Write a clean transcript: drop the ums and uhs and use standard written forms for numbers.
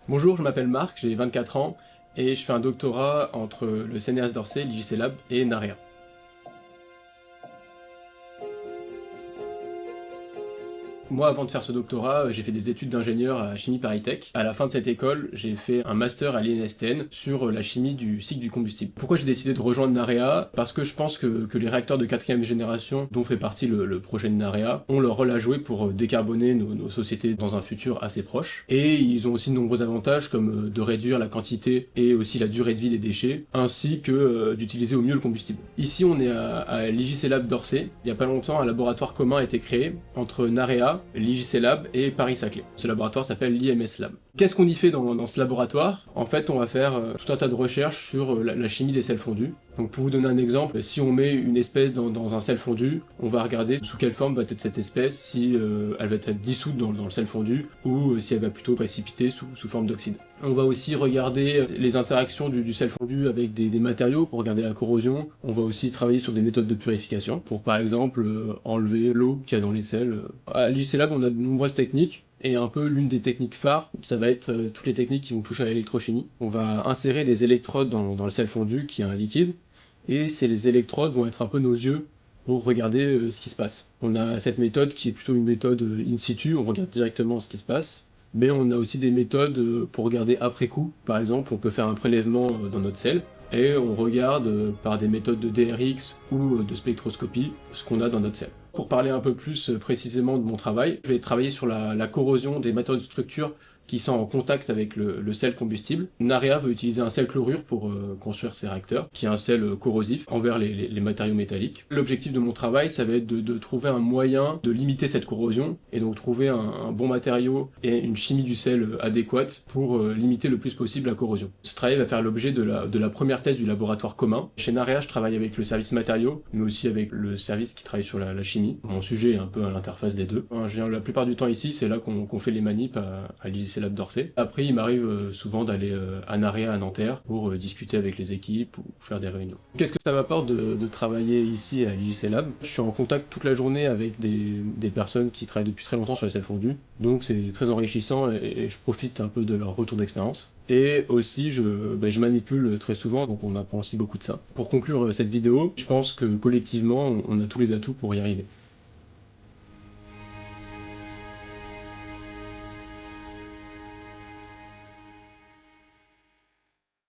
Bonjour, je m'appelle Marc, j'ai 24 ans et je fais un doctorat entre le CNRS d'Orsay, l'IJC Lab et Narea. Moi, avant de faire ce doctorat, j'ai fait des études d'ingénieur à Chimie ParisTech. À la fin de cette école, j'ai fait un master à l'INSTN sur la chimie du cycle du combustible. Pourquoi j'ai décidé de rejoindre Narea? Parce que je pense que les réacteurs de 4e génération, dont fait partie le projet de Narea, ont leur rôle à jouer pour décarboner nos sociétés dans un futur assez proche. Et ils ont aussi de nombreux avantages comme de réduire la quantité et aussi la durée de vie des déchets, ainsi que d'utiliser au mieux le combustible. Ici, on est à l'IJC Lab d'Orsay. Il y a pas longtemps, un laboratoire commun a été créé entre Narea, l'IJC Lab et Paris-Saclay. Ce laboratoire s'appelle l'IMS Lab. Qu'est-ce qu'on y fait dans ce laboratoire? En fait, on va faire tout un tas de recherches sur la chimie des sels fondus. Donc pour vous donner un exemple, si on met une espèce dans un sel fondu, on va regarder sous quelle forme va être cette espèce, si elle va être dissoute dans le sel fondu, ou si elle va plutôt précipiter sous forme d'oxyde. On va aussi regarder les interactions du sel fondu avec des matériaux pour regarder la corrosion. On va aussi travailler sur des méthodes de purification pour par exemple enlever l'eau qu'il y a dans les sels. À l'IJC Lab, on a de nombreuses techniques. Et un peu l'une des techniques phares, ça va être toutes les techniques qui vont toucher à l'électrochimie. On va insérer des électrodes dans le sel fondu, qui est un liquide, et ces électrodes vont être un peu nos yeux pour regarder ce qui se passe. On a cette méthode qui est plutôt une méthode in situ, on regarde directement ce qui se passe, mais on a aussi des méthodes pour regarder après coup. Par exemple, on peut faire un prélèvement dans notre sel, et on regarde par des méthodes de DRX ou de spectroscopie ce qu'on a dans notre sel. Pour parler un peu plus précisément de mon travail, je vais travailler sur la corrosion des matériaux de structure qui sont en contact avec le sel combustible. Narea veut utiliser un sel chlorure pour construire ses réacteurs, qui est un sel corrosif envers les matériaux métalliques. L'objectif de mon travail, ça va être de trouver un moyen de limiter cette corrosion, et donc trouver un bon matériau et une chimie du sel adéquate pour limiter le plus possible la corrosion. Ce travail va faire l'objet de la première thèse du laboratoire commun. Chez Narea, je travaille avec le service matériaux, mais aussi avec le service qui travaille sur la chimie. Mon sujet est un peu à l'interface des deux. Je viens la plupart du temps ici, c'est là qu'on fait les manips à l'IJC Lab d'Orsay. Après, il m'arrive souvent d'aller à Narea à Nanterre pour discuter avec les équipes ou faire des réunions. Qu'est-ce que ça m'apporte de travailler ici à l'IJC Lab? Je suis en contact toute la journée avec des personnes qui travaillent depuis très longtemps sur les sels fondus, donc c'est très enrichissant et je profite un peu de leur retour d'expérience. Et aussi, je manipule très souvent, donc on apprend aussi beaucoup de ça. Pour conclure cette vidéo, je pense que collectivement, on a tous les atouts pour y arriver.